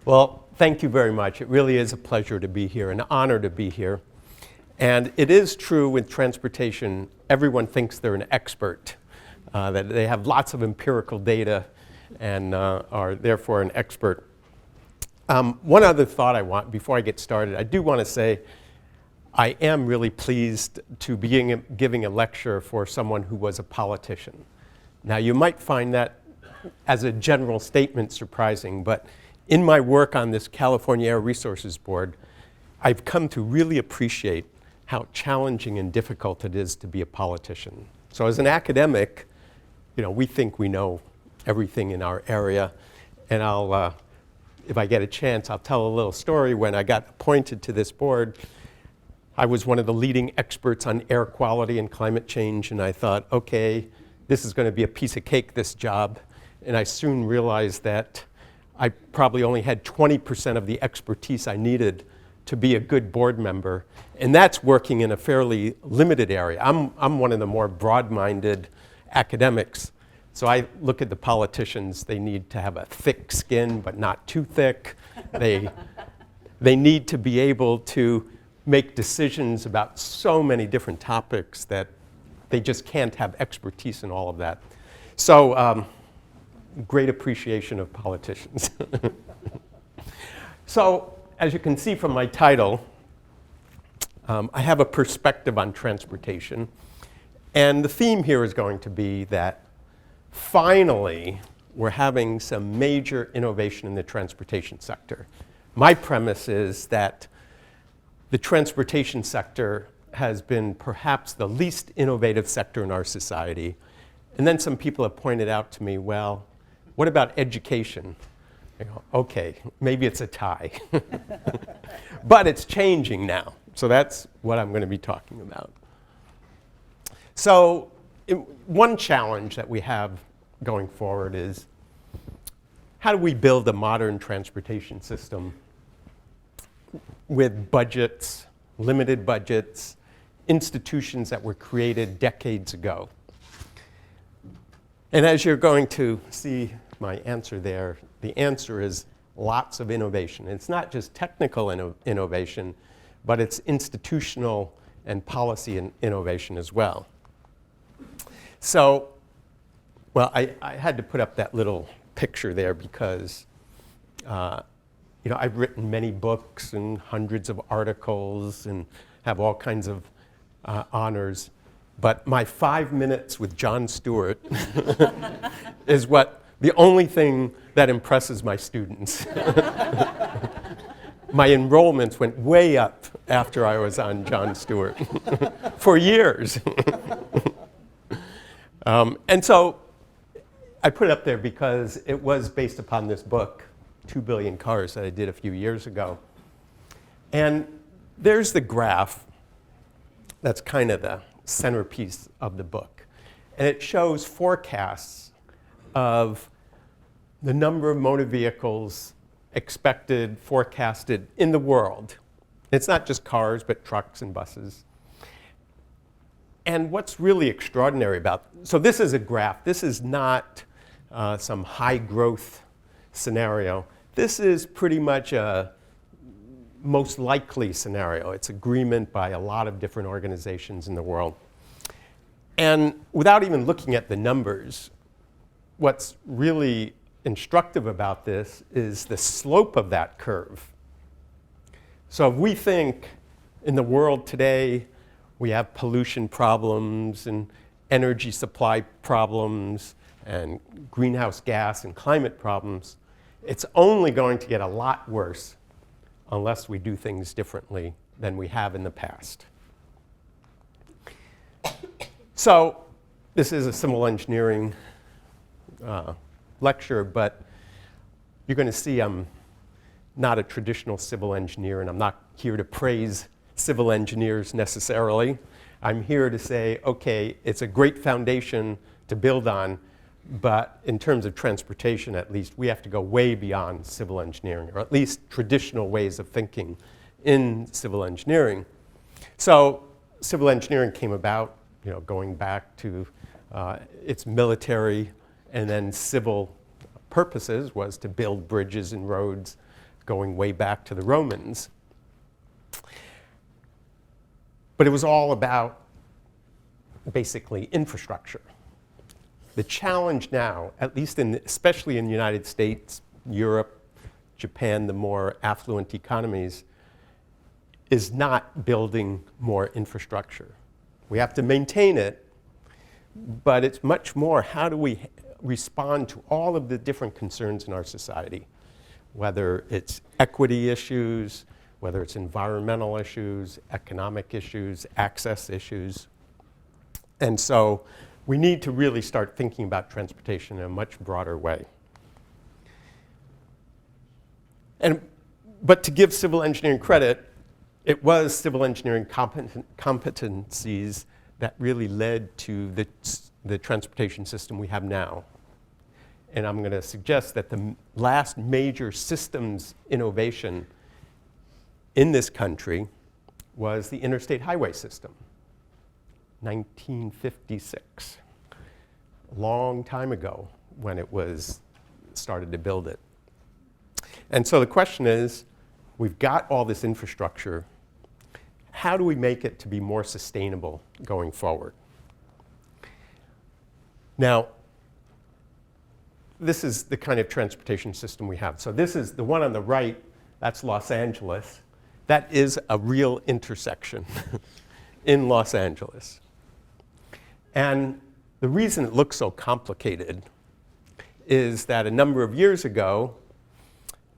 Well, thank you very much. It really is a pleasure to be here, an honor to be here. And it is true with transportation, everyone thinks they're an expert, that they have lots of empirical data and are therefore an expert. One other thought I want, before I get started, I do want to say I am really pleased to be giving a lecture for someone who was a politician. Now, you might find that as a general statement surprising, but in my work on this California Air Resources Board, I've come to really appreciate how challenging and difficult it is to be a politician. So as an academic, we think we know everything in our area, and I'll, if I get a chance, I'll tell a little story. When I got appointed to this board, I was one of the leading experts on air quality and climate change, and I thought, okay, this is going to be a piece of cake, this job. And I soon realized that I probably only had 20% of the expertise I needed to be a good board member, and that's working in a fairly limited area. I'm one of the more broad-minded academics, so I look at the politicians. They need to have a thick skin, but not too thick. They need to be able to make decisions about so many different topics that they just can't have expertise in all of that. So great appreciation of politicians. So as you can see from my title, I have a perspective on transportation. And the theme here is going to be that finally we're having some major innovation in the transportation sector. My premise is that the transportation sector has been perhaps the least innovative sector in our society. And then some people have pointed out to me, well, what about education? I go, okay, maybe it's a tie. But it's changing now. So that's what I'm going to be talking about. So one challenge that we have going forward is, how do we build a modern transportation system with budgets, limited budgets, institutions that were created decades ago? And as you're going to see my answer there, the answer is lots of innovation. It's not just technical innovation, but it's institutional and policy innovation as well. So, well, I had to put up that little picture there because I've written many books and hundreds of articles and have all kinds of honors. But my 5 minutes with Jon Stewart is the only thing that impresses my students. My enrollments went way up after I was on Jon Stewart for years. And so I put it up there because it was based upon this book, 2 Billion Cars, that I did a few years ago. And there's the graph that's kind of the centerpiece of the book. And it shows forecasts of the number of motor vehicles expected, forecasted in the world. It's not just cars, but trucks and buses. And what's really extraordinary so this is a graph. This is not some high growth scenario. This is pretty much a most likely scenario. It's agreement by a lot of different organizations in the world. And without even looking at the numbers, what's really instructive about this is the slope of that curve. So if we think in the world today, we have pollution problems and energy supply problems and greenhouse gas and climate problems, it's only going to get a lot worse unless we do things differently than we have in the past. So this is a civil engineering lecture, but you're going to see I'm not a traditional civil engineer, and I'm not here to praise civil engineers necessarily. I'm here to say, okay, it's a great foundation to build on, but in terms of transportation, at least, we have to go way beyond civil engineering, or at least traditional ways of thinking in civil engineering. So civil engineering came about, going back to its military and then civil purposes was to build bridges and roads, going way back to the Romans. But it was all about basically infrastructure. The challenge now, at least especially in the United States, Europe, Japan, the more affluent economies, is not building more infrastructure. We have to maintain it, but it's much more how do we respond to all of the different concerns in our society, whether it's equity issues, whether it's environmental issues, economic issues, access issues. And so we need to really start thinking about transportation in a much broader way. But to give civil engineering credit, it was civil engineering competencies that really led to the transportation system we have now. And I'm going to suggest that the last major systems innovation in this country was the interstate highway system, 1956. A long time ago when it was started to build it. And so the question is, we've got all this infrastructure. How do we make it to be more sustainable going forward? Now, this is the kind of transportation system we have. So this is the one on the right, that's Los Angeles. That is a real intersection in Los Angeles. And the reason it looks so complicated is that a number of years ago,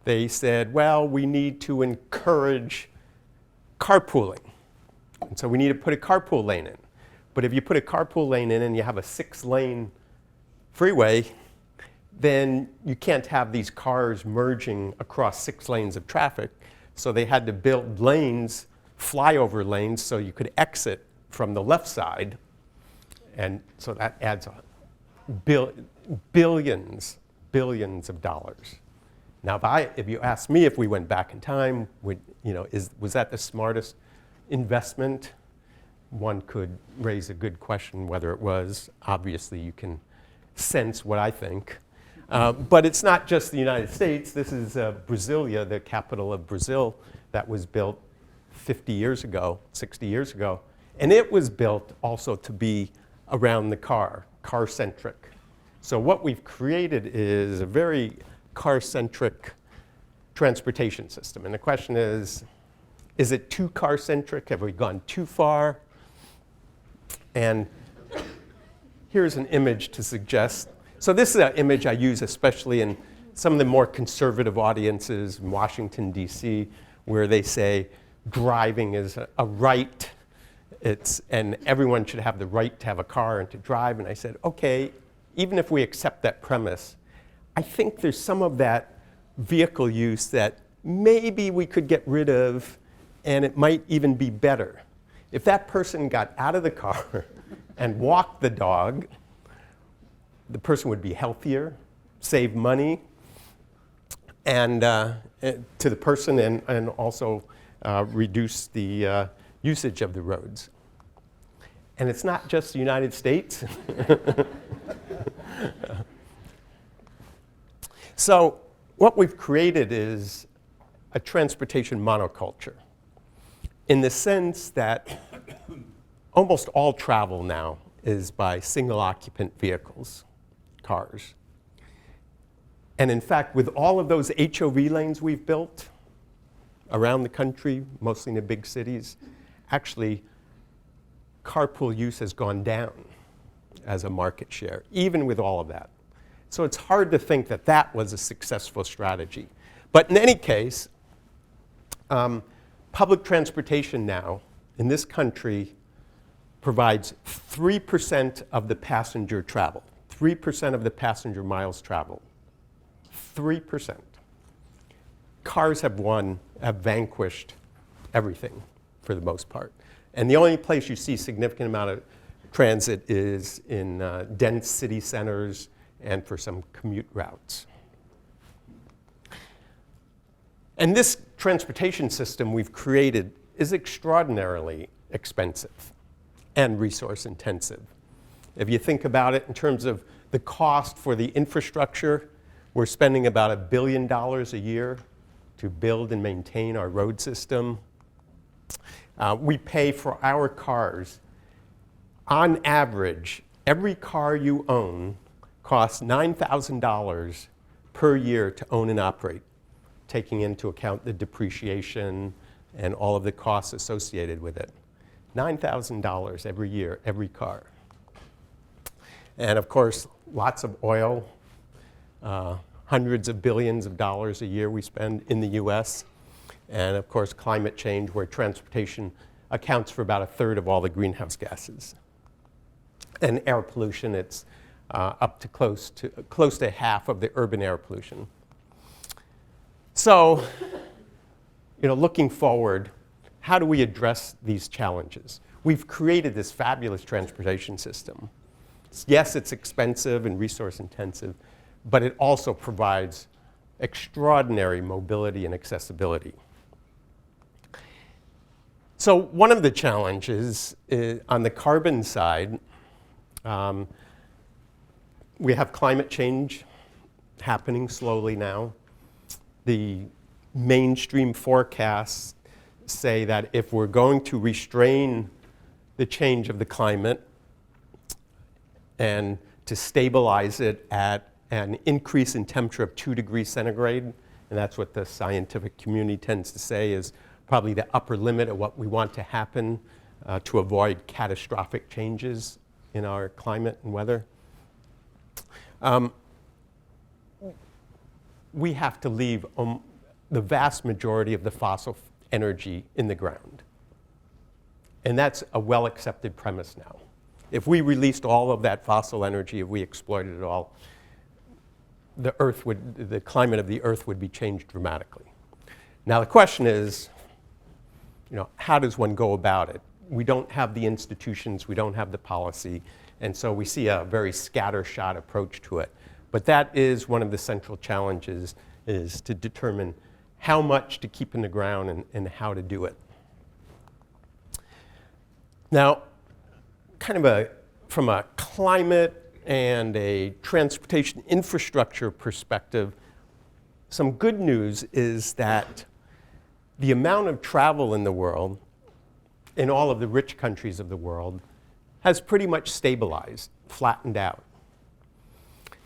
they said, well, we need to encourage carpooling. And so we need to put a carpool lane in. But if you put a carpool lane in and you have a 6-lane freeway, then you can't have these cars merging across 6 lanes of traffic. So they had to build lanes, flyover lanes, so you could exit from the left side. And so that adds billions of dollars. Now, if you ask me if we went back in time, was that the smartest investment? One could raise a good question whether it was. Obviously, you can sense what I think. But it's not just the United States. This is Brasilia, the capital of Brazil, that was built 50 years ago, 60 years ago. And it was built also to be around the car-centric. So what we've created is a very car-centric transportation system. And the question is it too car-centric? Have we gone too far? And here's an image to suggest. So this is an image I use especially in some of the more conservative audiences in Washington, D.C., where they say driving is a right. And everyone should have the right to have a car and to drive. And I said, okay, even if we accept that premise, I think there's some of that vehicle use that maybe we could get rid of, and it might even be better. If that person got out of the car and walked the dog, the person would be healthier, save money, and to the person, and also reduce the usage of the roads. And it's not just the United States. So what we've created is a transportation monoculture, in the sense that almost all travel now is by single-occupant vehicles, cars. And in fact, with all of those HOV lanes we've built around the country, mostly in the big cities, actually, carpool use has gone down as a market share, even with all of that. So it's hard to think that that was a successful strategy. But in any case, public transportation now in this country provides 3% of the passenger travel, 3% of the passenger miles traveled. 3%. Cars have vanquished everything for the most part. And the only place you see significant amount of transit is in dense city centers and for some commute routes. And this transportation system we've created is extraordinarily expensive and resource intensive. If you think about it in terms of the cost for the infrastructure, we're spending about $1 billion a year to build and maintain our road system. We pay for our cars. On average, every car you own costs $9,000 per year to own and operate, taking into account the depreciation and all of the costs associated with it. $9,000 every year, every car. And of course, lots of oil, hundreds of billions of dollars a year we spend in the US. And of course, climate change, where transportation accounts for about a third of all the greenhouse gases. And air pollution, it's up to close to half of the urban air pollution. So, looking forward, how do we address these challenges? We've created this fabulous transportation system. Yes, it's expensive and resource intensive, but it also provides extraordinary mobility and accessibility. So one of the challenges is, on the carbon side, we have climate change happening slowly now. The mainstream forecasts say that if we're going to restrain the change of the climate and to stabilize it at an increase in temperature of 2 degrees centigrade, and that's what the scientific community tends to say is probably the upper limit of what we want to happen to avoid catastrophic changes in our climate and weather. We have to leave the vast majority of the fossil energy in the ground. And that's a well-accepted premise now. If we released all of that fossil energy, if we exploited it all, the climate of the Earth would be changed dramatically. Now the question is, how does one go about it? We don't have the institutions, we don't have the policy, and so we see a very scattershot approach to it. But that is one of the central challenges, is to determine how much to keep in the ground and how to do it. Now, from a climate and a transportation infrastructure perspective, some good news is that the amount of travel in the world, in all of the rich countries of the world, has pretty much stabilized, flattened out.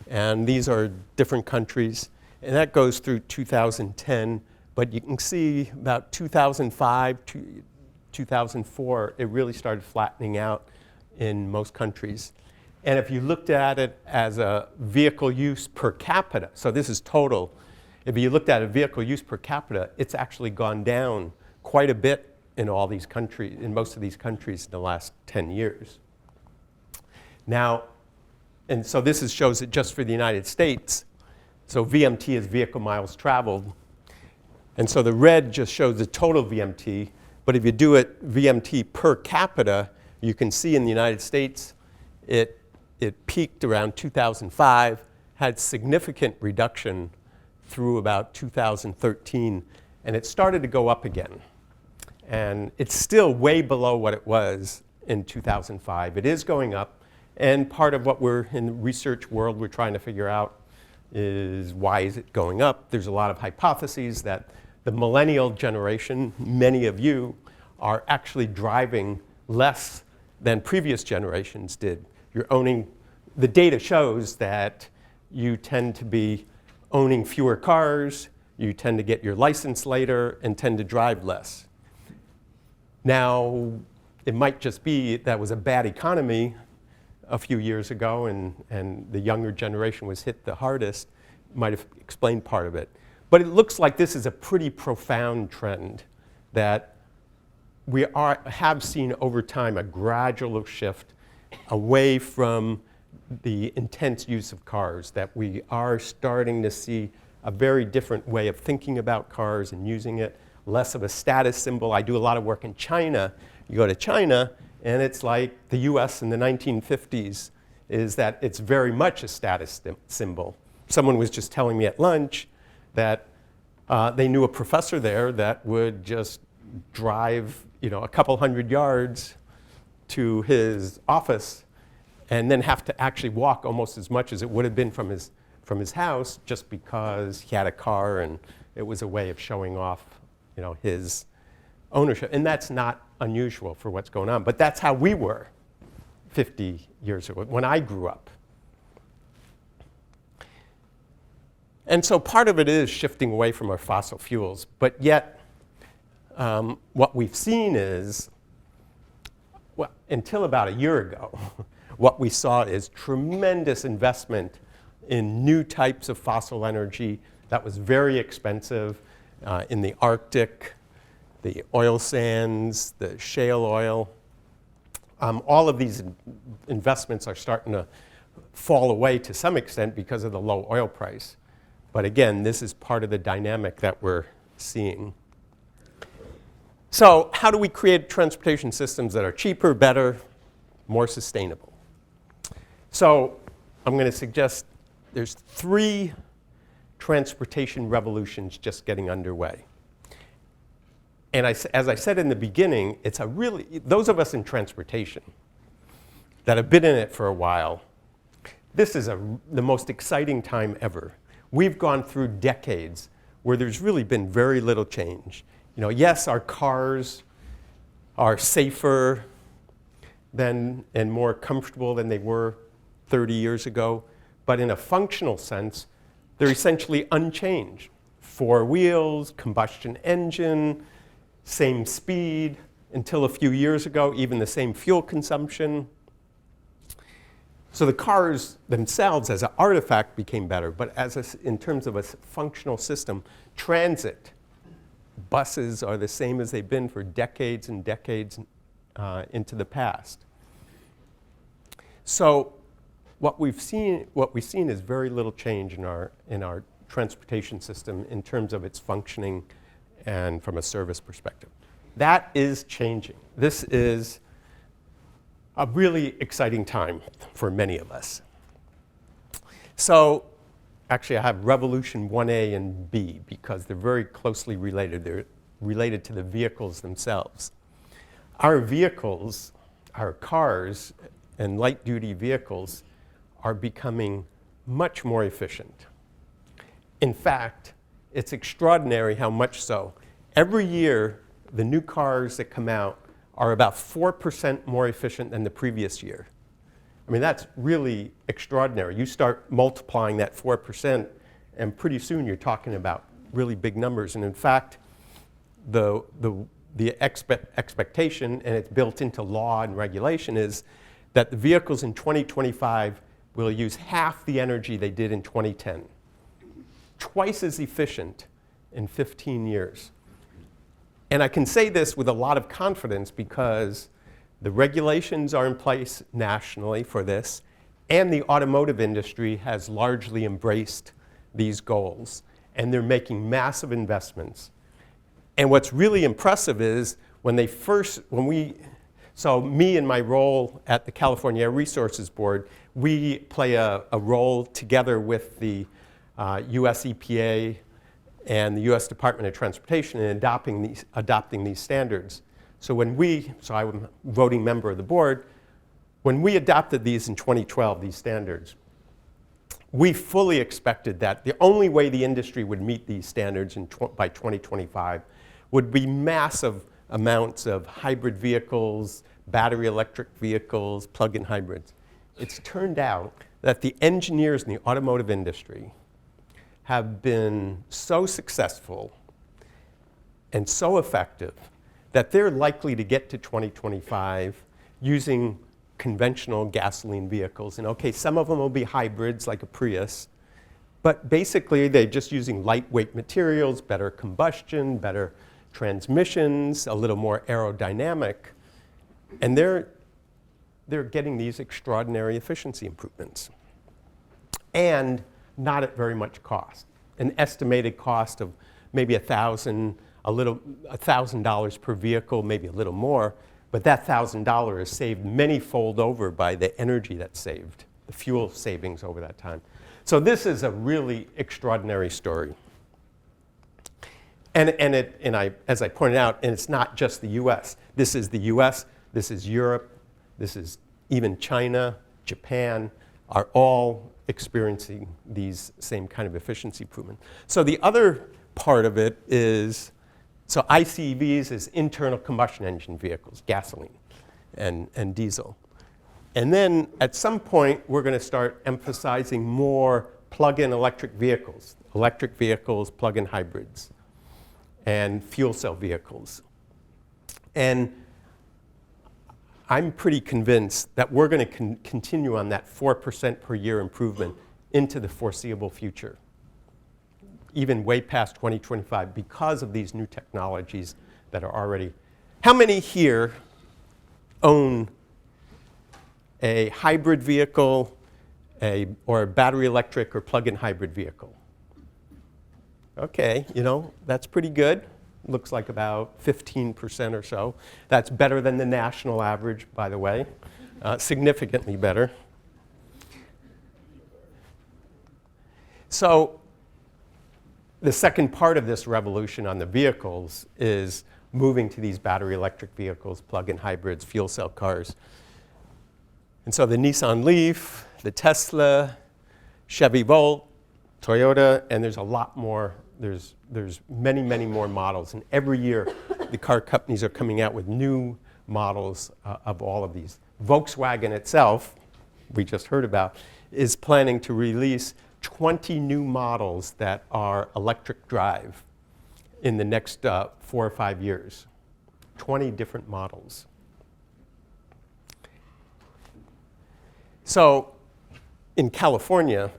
And these are different countries, and that goes through 2010, but you can see about 2005 to 2004, it really started flattening out in most countries. And if you looked at it as a vehicle use per capita, so this is total, if you looked at a vehicle use per capita, it's actually gone down quite a bit in all these countries, in most of these countries in the last 10 years. Now, and so this shows it just for the United States. So VMT is vehicle miles traveled. And so the red just shows the total VMT. But if you do it VMT per capita, you can see in the United States, it peaked around 2005, had significant reduction through about 2013, and it started to go up again. And it's still way below what it was in 2005. It is going up, and part of what we're, in the research world, we're trying to figure out is why is it going up? There's a lot of hypotheses that the millennial generation, many of you, are actually driving less than previous generations did. The data shows that you tend to be owning fewer cars, you tend to get your license later, and tend to drive less. Now, it might just be that was a bad economy a few years ago, and the younger generation was hit the hardest, might have explained part of it. But it looks like this is a pretty profound trend that we have seen over time a gradual shift away from the intense use of cars, that we are starting to see a very different way of thinking about cars and using it, less of a status symbol. I do a lot of work in China. You go to China, and it's like the US in the 1950s, is that it's very much a status symbol. Someone was just telling me at lunch that they knew a professor there that would just drive, a couple hundred yards to his office and then have to actually walk almost as much as it would have been from his house, just because he had a car and It was a way of showing off, his ownership. And that's not unusual for what's going on. But that's how we were 50 years ago, when I grew up. And so part of it is shifting away from our fossil fuels. But yet, what we've seen is, well, until about a year ago, what we saw is tremendous investment in new types of fossil energy that was very expensive in the Arctic, the oil sands, the shale oil. All of these investments are starting to fall away to some extent because of the low oil price. But again, this is part of the dynamic that we're seeing. So how do we create transportation systems that are cheaper, better, more sustainable? So I'm going to suggest there's 3 transportation revolutions just getting underway. And as I said in the beginning, it's those of us in transportation that have been in it for a while, this is the most exciting time ever. We've gone through decades where there's really been very little change. Yes, our cars are safer and more comfortable than they were 30 years ago, but in a functional sense, they're essentially unchanged. 4 wheels, combustion engine, same speed, until a few years ago, even the same fuel consumption. So the cars themselves as an artifact became better, but in terms of a functional system, transit, buses are the same as they've been for decades and decades into the past. So what we've seen is very little change in our transportation system in terms of its functioning and from a service perspective. That is changing. This is a really exciting time for many of us. So actually I have Revolution 1A and B because they're very closely related. They're related to the vehicles themselves. Our vehicles, our cars and light-duty vehicles are becoming much more efficient. In fact, it's extraordinary how much so. Every year, the new cars that come out are about 4% more efficient than the previous year. I mean, that's really extraordinary. You start multiplying that 4%, and pretty soon you're talking about really big numbers. And in fact, the expectation, and it's built into law and regulation, is that the vehicles in 2025 will use half the energy they did in 2010. Twice as efficient in 15 years. And I can say this with a lot of confidence because the regulations are in place nationally for this, and the automotive industry has largely embraced these goals, and they're making massive investments. And what's really impressive is so me in my role at the California Air Resources Board, we play a role together with the US EPA and the US Department of Transportation in adopting these standards. So I'm a voting member of the board. When we adopted these in 2012, these standards, we fully expected that the only way the industry would meet these standards by 2025 would be massive amounts of hybrid vehicles, battery electric vehicles, plug-in hybrids. It's turned out that the engineers in the automotive industry have been so successful and so effective that they're likely to get to 2025 using conventional gasoline vehicles. And okay, some of them will be hybrids like a Prius, but basically they're just using lightweight materials, better combustion, better transmissions, a little more aerodynamic, and they're getting these extraordinary efficiency improvements. And not at very much cost. An estimated cost of maybe $1,000 per vehicle, maybe a little more, but that $1,000 is saved many-fold over by the energy that's saved, the fuel savings over that time. So this is a really extraordinary story. And as I pointed out, and it's not just the US. This is the US, this is Europe, this is even China, Japan, are all experiencing these same kind of efficiency improvement. So the other part of it is, so ICVs is internal combustion engine vehicles, gasoline and diesel. And then at some point, we're going to start emphasizing more plug-in electric vehicles, plug-in hybrids, and fuel cell vehicles. And I'm pretty convinced that we're going to continue on that 4% per year improvement into the foreseeable future, even way past 2025, because of these new technologies that are already. How many here own a hybrid vehicle, or a battery electric or plug-in hybrid vehicle? Okay, that's pretty good. Looks like about 15% or so. That's better than the national average, by the way, significantly better. So the second part of this revolution on the vehicles is moving to these battery electric vehicles, plug-in hybrids, fuel cell cars. And so the Nissan Leaf, the Tesla, Chevy Volt, Toyota, and there's a lot more. There's many, many more models. And every year, the car companies are coming out with new models of all of these. Volkswagen itself, we just heard about, is planning to release 20 new models that are electric drive in the next 4 or 5 years. 20 different models. So in California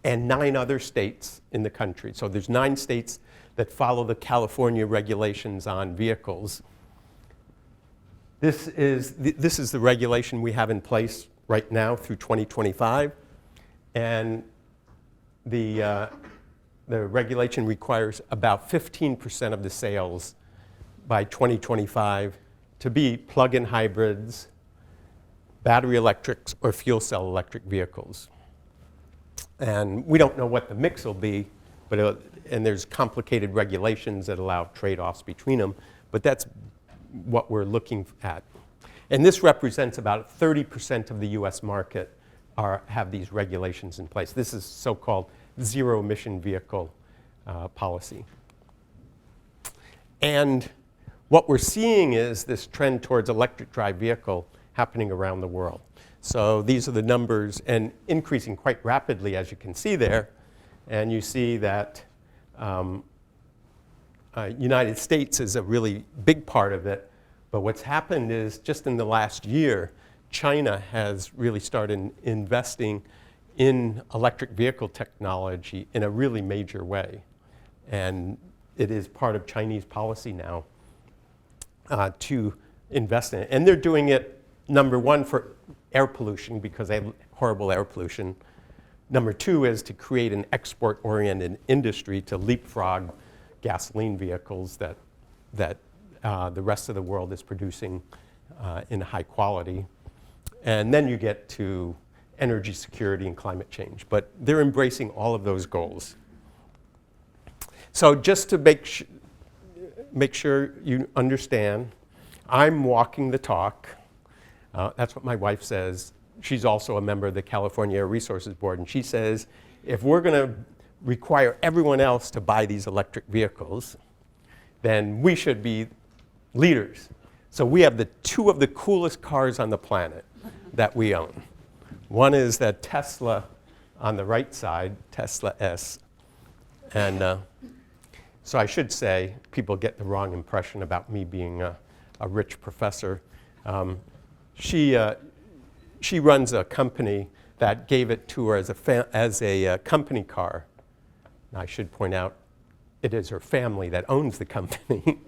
and 9 other states in the country, so there's 9 states that follow the California regulations on vehicles. This is the regulation we have in place right now through 2025. And the regulation requires about 15% of the sales by 2025 to be plug-in hybrids, battery electrics, or fuel cell electric vehicles. And we don't know what the mix will be, but and there's complicated regulations that allow trade-offs between them, but that's what we're looking at. And this represents about 30% of the US market have these regulations in place. This is so-called zero-emission vehicle policy. And what we're seeing is this trend towards electric drive vehicle happening around the world. So these are the numbers, and increasing quite rapidly, as you can see there. And you see that United States is a really big part of it. But what's happened is, just in the last year, China has really started investing in electric vehicle technology in a really major way. And it is part of Chinese policy now to invest in it. And they're doing it, number one, for air pollution, because they have horrible air pollution. Number two is to create an export-oriented industry to leapfrog gasoline vehicles that the rest of the world is producing in high quality. And then you get to energy security and climate change. But they're embracing all of those goals. So just to make sure you understand, I'm walking the talk. That's what my wife says. She's also a member of the California Air Resources Board, and she says, if we're going to require everyone else to buy these electric vehicles, then we should be leaders. So we have two of the coolest cars on the planet that we own. One is that Tesla on the right side, Tesla S. And so I should say, people get the wrong impression about me being a rich professor. She runs a company that gave it to her as a company car. And I should point out, it is her family that owns the company.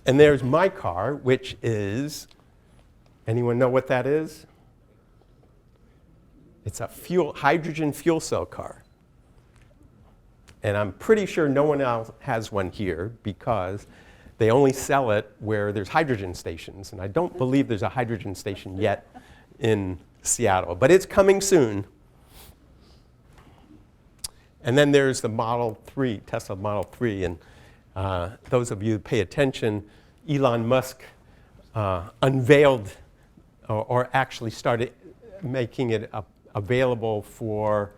And there's my car, which is, anyone know what that is? It's a hydrogen fuel cell car. And I'm pretty sure no one else has one here, because they only sell it where there's hydrogen stations. And I don't believe there's a hydrogen station yet in Seattle, but it's coming soon. And then there's the Model 3, Tesla Model 3. And those of you who pay attention, Elon Musk unveiled or actually started making it available for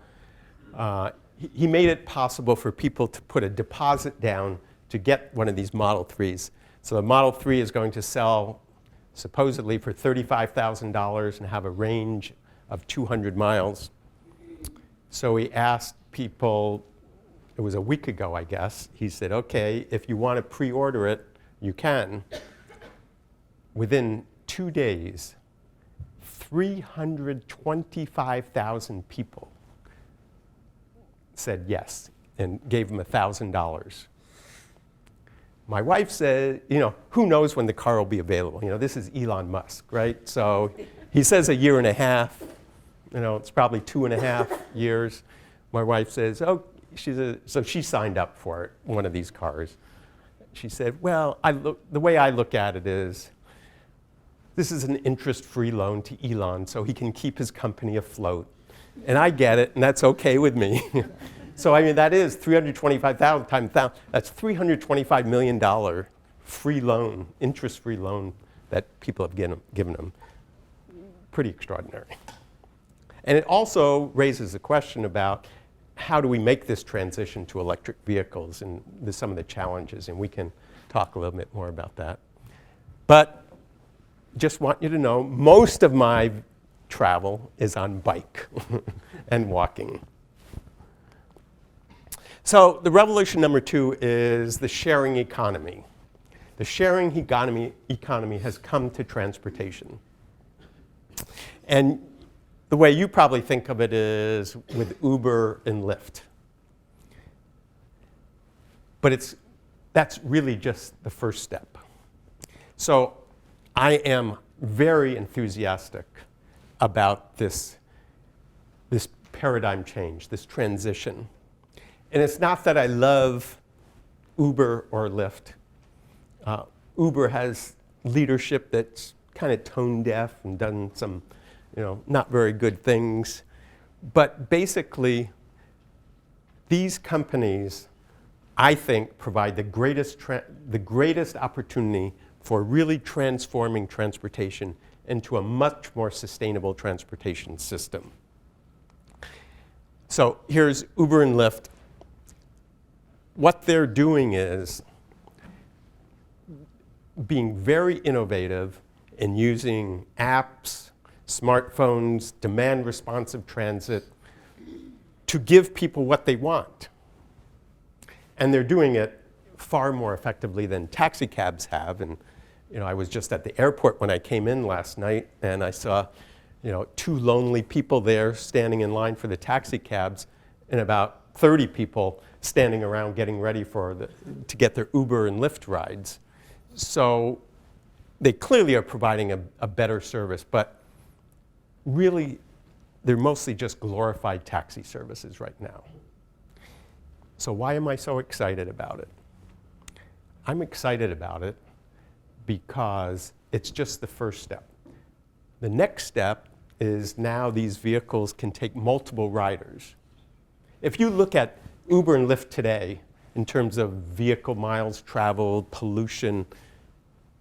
He made it possible for people to put a deposit down to get one of these Model 3s. So the Model 3 is going to sell supposedly for $35,000 and have a range of 200 miles. So he asked people, it was a week ago, I guess, he said, okay, if you want to pre-order it, you can. Within 2 days, 325,000 people said yes and gave him $1,000. My wife said, who knows when the car will be available? This is Elon Musk, right? So he says a year and a half. It's probably 2.5 years. My wife says, so she signed up for it, one of these cars. She said, well, the way I look at it is, this is an interest-free loan to Elon so he can keep his company afloat. And I get it, and that's okay with me. So that is 325,000 times 1,000. That's $325 million free loan, interest-free loan that people have given him. Pretty extraordinary. And it also raises the question about how do we make this transition to electric vehicles and some of the challenges, and we can talk a little bit more about that. But just want you to know, most of my travel is on bike and walking. So the revolution number 2 is the sharing economy. The sharing economy has come to transportation. And the way you probably think of it is with Uber and Lyft. But that's really just the first step. So I am very enthusiastic about this paradigm change, this transition. And it's not that I love Uber or Lyft. Uber has leadership that's kind of tone deaf and done some not very good things. But basically, these companies, I think, provide the greatest opportunity for really transforming transportation into a much more sustainable transportation system. So here's Uber and Lyft. What they're doing is being very innovative in using apps, smartphones, demand-responsive transit to give people what they want. And they're doing it far more effectively than taxi cabs have. And I was just at the airport when I came in last night, and I saw 2 lonely people there standing in line for the taxi cabs, and about 30 people standing around getting ready to get their Uber and Lyft rides. So they clearly are providing a better service, but really, they're mostly just glorified taxi services right now. So why am I so excited about it? I'm excited about it because it's just the first step. The next step is now these vehicles can take multiple riders. If you look at Uber and Lyft today in terms of vehicle miles traveled, pollution,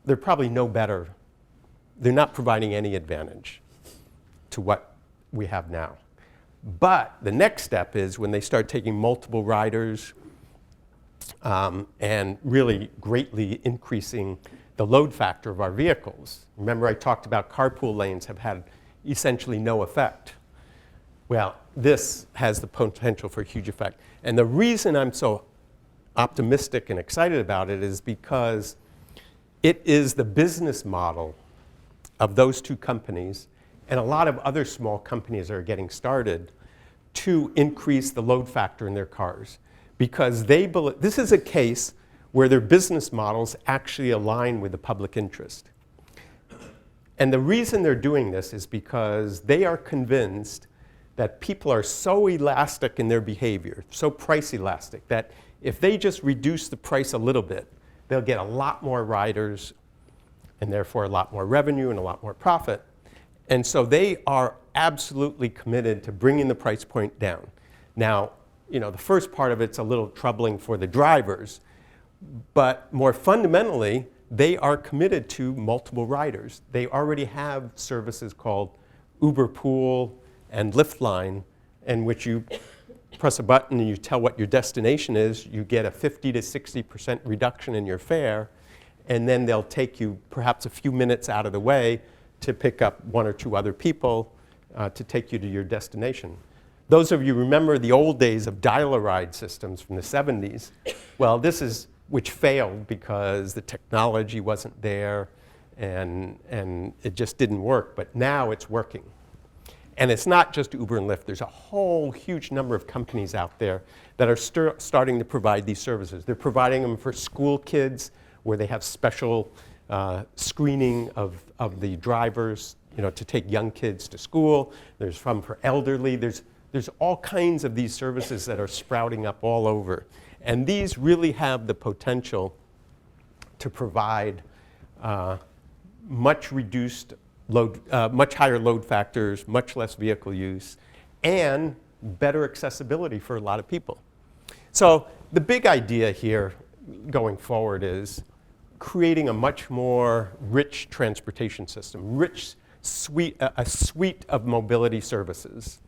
they're probably no better. They're not providing any advantage to what we have now. But the next step is when they start taking multiple riders and really greatly increasing the load factor of our vehicles. Remember I talked about carpool lanes have had essentially no effect. Well, this has the potential for a huge effect. And the reason I'm so optimistic and excited about it is because it is the business model of those 2 companies and a lot of other small companies that are getting started to increase the load factor in their cars. Because this is a case where their business models actually align with the public interest. And the reason they're doing this is because they are convinced that people are so elastic in their behavior, so price elastic, that if they just reduce the price a little bit, they'll get a lot more riders and therefore a lot more revenue and a lot more profit. And so they are absolutely committed to bringing the price point down. Now, the first part of it's a little troubling for the drivers, but more fundamentally, they are committed to multiple riders. They already have services called Uber Pool and Lyft Line, in which you press a button and you tell what your destination is, you get a 50 to 60% reduction in your fare, and then they'll take you perhaps a few minutes out of the way to pick up one or two other people to take you to your destination. Those of you remember the old days of dial-a-ride systems from the 70s. Well, this is which failed because the technology wasn't there and it just didn't work, but now it's working. And it's not just Uber and Lyft. There's a whole huge number of companies out there that are starting to provide these services. They're providing them for school kids where they have special screening of the drivers, to take young kids to school. There's some for elderly. There's all kinds of these services that are sprouting up all over. And these really have the potential to provide much reduced load, much higher load factors, much less vehicle use, and better accessibility for a lot of people. So the big idea here going forward is creating a much more rich transportation system, a suite of mobility services.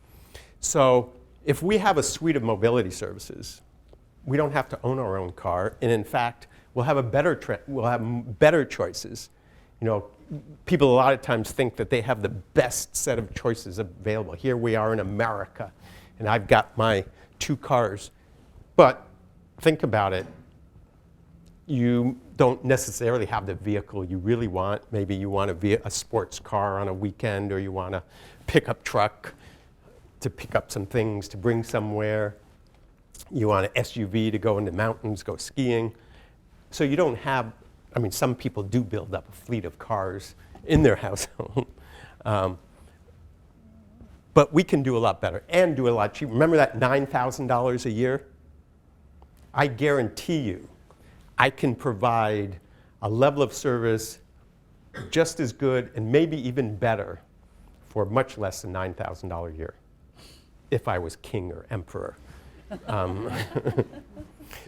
So if we have a suite of mobility services, we don't have to own our own car, and in fact, we'll have better choices. People a lot of times think that they have the best set of choices available. Here we are in America, and I've got my two cars. But think about it. You don't necessarily have the vehicle you really want. Maybe you want a sports car on a weekend, or you want a pickup truck to pick up some things to bring somewhere. You want an SUV to go in the mountains, go skiing. So you don't have, some people do build up a fleet of cars in their household. But we can do a lot better and do a lot cheaper. Remember that $9,000 a year? I guarantee you, I can provide a level of service just as good and maybe even better for much less than $9,000 a year, if I was king or emperor.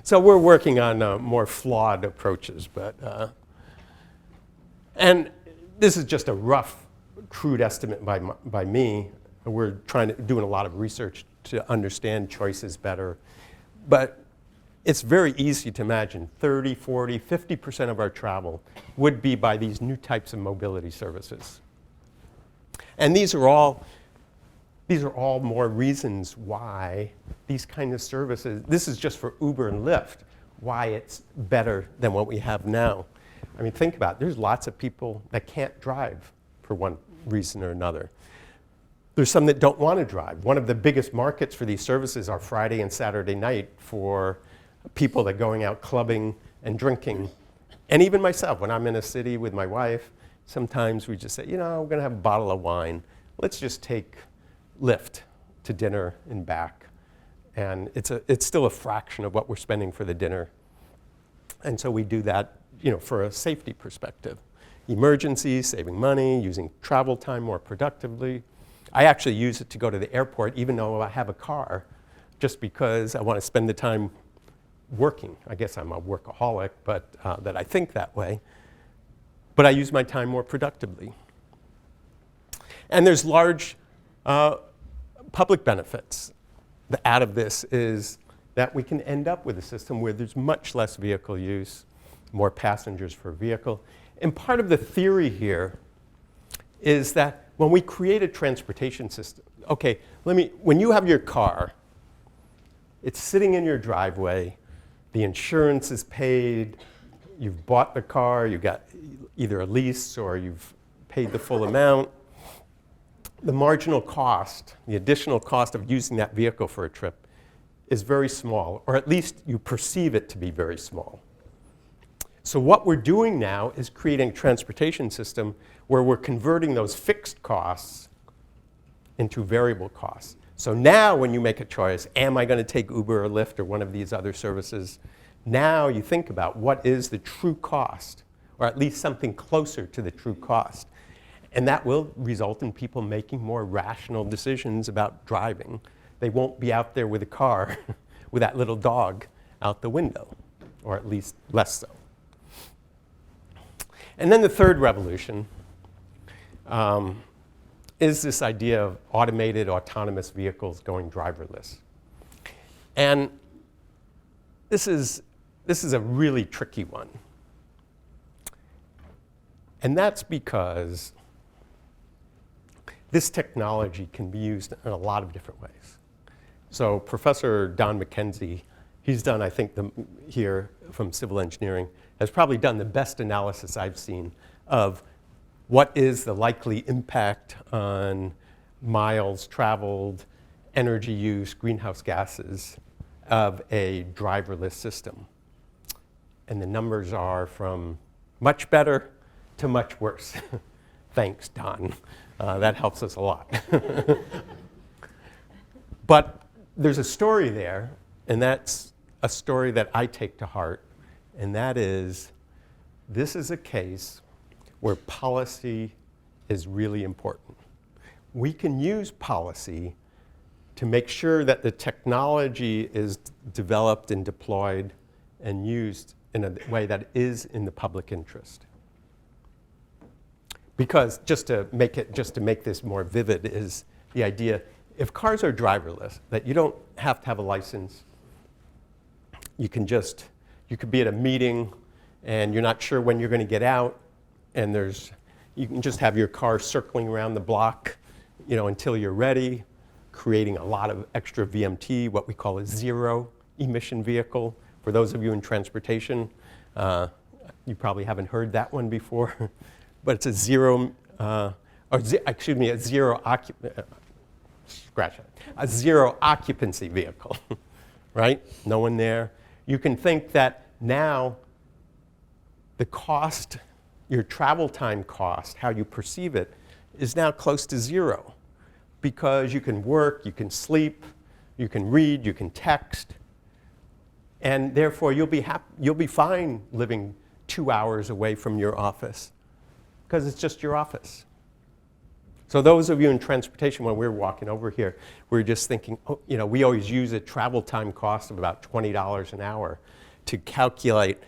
So we're working on more flawed approaches, and this is just a rough, crude estimate by me. We're doing a lot of research to understand choices better, but it's very easy to imagine 30, 40, 50% of our travel would be by these new types of mobility services. And these are all more reasons why these kind of services, this is just for Uber and Lyft, why it's better than what we have now. Think about it. There's lots of people that can't drive for one reason or another. There's some that don't want to drive. One of the biggest markets for these services are Friday and Saturday night for people that are going out clubbing and drinking. And even myself, when I'm in a city with my wife, sometimes we just say, we're going to have a bottle of wine. Let's just take Lyft to dinner and back. And it's still a fraction of what we're spending for the dinner. And so we do that, for a safety perspective. Emergencies, saving money, using travel time more productively. I actually use it to go to the airport, even though I have a car, just because I want to spend the time working. I guess I'm a workaholic, but that I think that way. But I use my time more productively. And there's large public benefits. Out of this is that we can end up with a system where there's much less vehicle use, more passengers per vehicle. And part of the theory here is that when we create a transportation system, when you have your car, it's sitting in your driveway, the insurance is paid, you've bought the car, you got either a lease or you've paid the full amount. The marginal cost, the additional cost of using that vehicle for a trip is very small, or at least you perceive it to be very small. So what we're doing now is creating a transportation system where we're converting those fixed costs into variable costs. So now when you make a choice, am I going to take Uber or Lyft or one of these other services? Now you think about what is the true cost, or at least something closer to the true cost. And that will result in people making more rational decisions about driving. They won't be out there with a car with that little dog out the window, or at least less so. And then the third revolution is this idea of automated autonomous vehicles going driverless. And this is a really tricky one. And that's because this technology can be used in a lot of different ways. So Professor Don McKenzie, he's done, I think, here from civil engineering, has probably done the best analysis I've seen of what is the likely impact on miles traveled, energy use, greenhouse gases of a driverless system. And the numbers are from much better to much worse. Thanks, Don. That helps us a lot. But there's a story there, and that's a story that I take to heart, and that is, this is a case where policy is really important. We can use policy to make sure that the technology is developed and deployed and used in a way that is in the public interest. Because just to make this more vivid is the idea, if cars are driverless, that you don't have to have a license, you could be at a meeting and you're not sure when you're going to get out, and you can just have your car circling around the block, until you're ready, creating a lot of extra VMT, what we call a zero emission vehicle. For those of you in transportation, you probably haven't heard that one before, but it's a zero occupancy vehicle, right? No one there. You can think that now the cost, your travel time cost, how you perceive it, is now close to zero, because you can work, you can sleep, you can read, you can text, and therefore you'll be fine living 2 hours away from your office, because it's just your office. So those of you in transportation, when we were walking over here, we were just thinking, we always use a travel time cost of about $20 an hour to calculate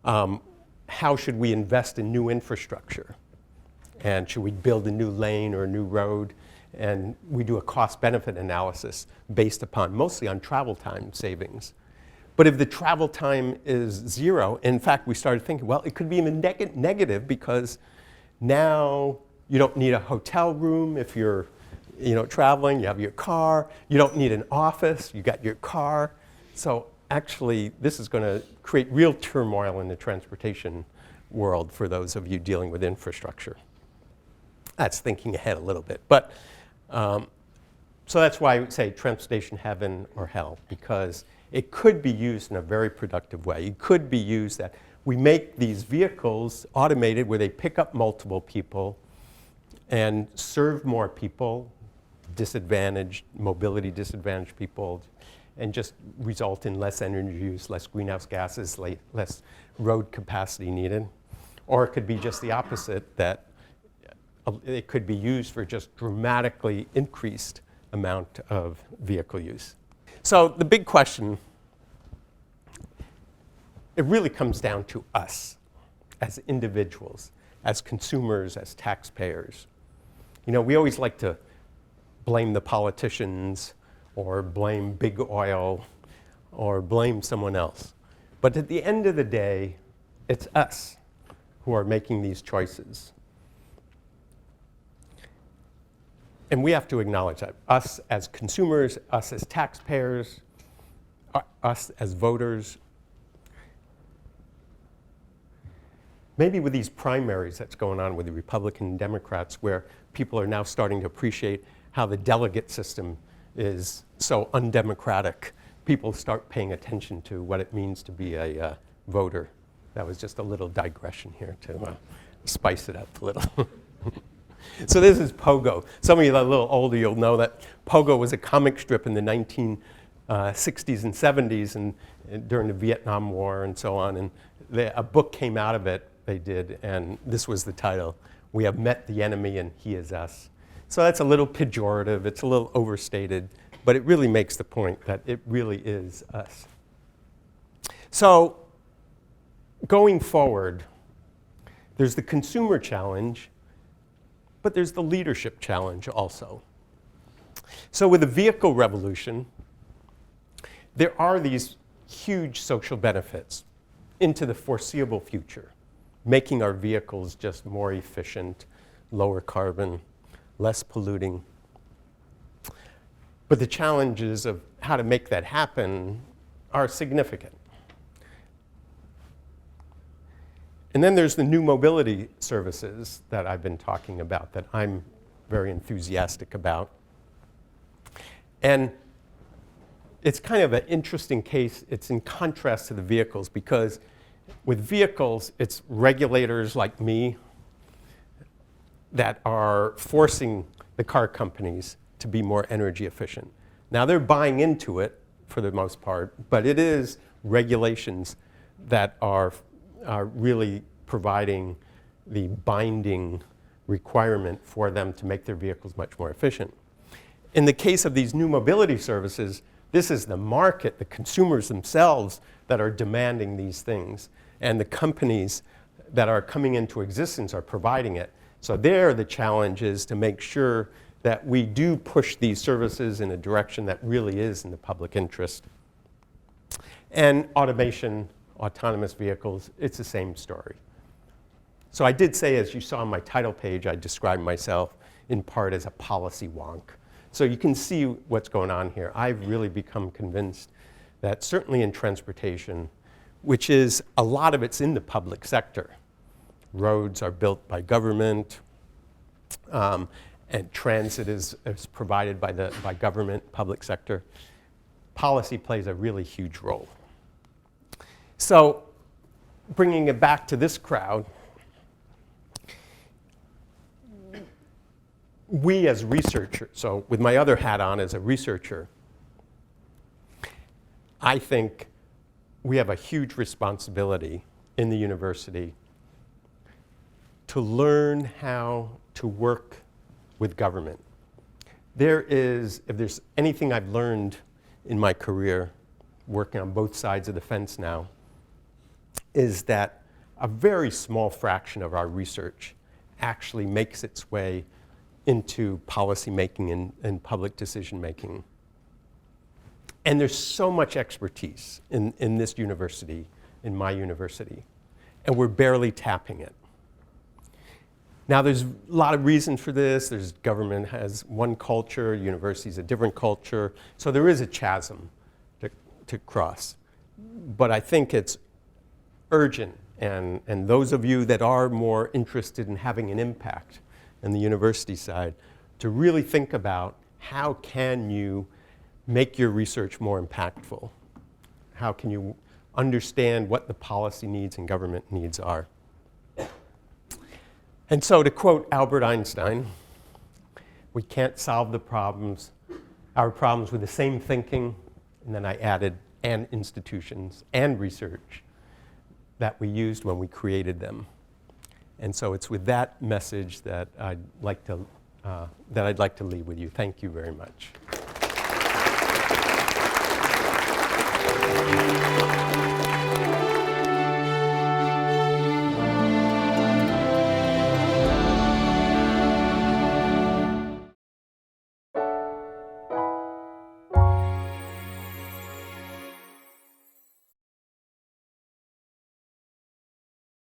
how should we invest in new infrastructure, and should we build a new lane or a new road, and we do a cost-benefit analysis based upon, mostly on travel time savings. But if the travel time is zero, in fact, we started thinking, well, it could be even negative, because now you don't need a hotel room if you're traveling, you have your car. You don't need an office, you got your car. So actually, this is going to create real turmoil in the transportation world for those of you dealing with infrastructure. That's thinking ahead a little bit. But so that's why I would say transportation heaven or hell, because it could be used in a very productive way. It could be used that we make these vehicles automated where they pick up multiple people and serve more people, mobility disadvantaged people, and just result in less energy use, less greenhouse gases, less road capacity needed. Or it could be just the opposite, that it could be used for just dramatically increased amount of vehicle use. So the big question, it really comes down to us as individuals, as consumers, as taxpayers. We always like to blame the politicians or blame big oil or blame someone else. But at the end of the day, it's us who are making these choices. And we have to acknowledge that. Us as consumers, us as taxpayers, us as voters. Maybe with these primaries that's going on with the Republican and Democrats, where people are now starting to appreciate how the delegate system is so undemocratic, people start paying attention to what it means to be a voter. That was just a little digression here to spice it up a little. So this is Pogo. Some of you that are a little older, you'll know that Pogo was a comic strip in the 1960s and 70s and during the Vietnam War and so on. And a book came out of it, they did, and this was the title, "We Have Met the Enemy and He Is Us." So that's a little pejorative, it's a little overstated, but it really makes the point that it really is us. So going forward, there's the consumer challenge, but there's the leadership challenge also. So with the vehicle revolution, there are these huge social benefits into the foreseeable future, making our vehicles just more efficient, lower carbon, less polluting. But the challenges of how to make that happen are significant. And then there's the new mobility services that I've been talking about that I'm very enthusiastic about. And it's kind of an interesting case. It's in contrast to the vehicles, because with vehicles, it's regulators like me that are forcing the car companies to be more energy efficient. Now, they're buying into it for the most part, but it is regulations that are really providing the binding requirement for them to make their vehicles much more efficient. In the case of these new mobility services, this is the market, the consumers themselves, that are demanding these things. And the companies that are coming into existence are providing it. So there, the challenge is to make sure that we do push these services in a direction that really is in the public interest. And automation, autonomous vehicles, it's the same story. So I did say, as you saw on my title page, I described myself in part as a policy wonk. So you can see what's going on here. I've really become convinced that certainly in transportation, which is a lot of it's in the public sector. Roads are built by government, and transit is provided by government, public sector. Policy plays a really huge role. So bringing it back to this crowd, we as researchers, so with my other hat on as a researcher, I think we have a huge responsibility in the university to learn how to work with government. If there's anything I've learned in my career, working on both sides of the fence now, is that a very small fraction of our research actually makes its way into policy making and public decision making. And there's so much expertise in this university, in my university, and we're barely tapping it. Now, there's a lot of reasons for this. Government has one culture, universities a different culture, so there is a chasm to cross. But I think it's urgent, and those of you that are more interested in having an impact on the university side, to really think about how can you make your research more impactful? How can you understand what the policy needs and government needs are? And so to quote Albert Einstein, we can't solve our problems with the same thinking, and then I added, and institutions and research that we used when we created them. And so it's with that message that I'd like to leave with you. Thank you very much.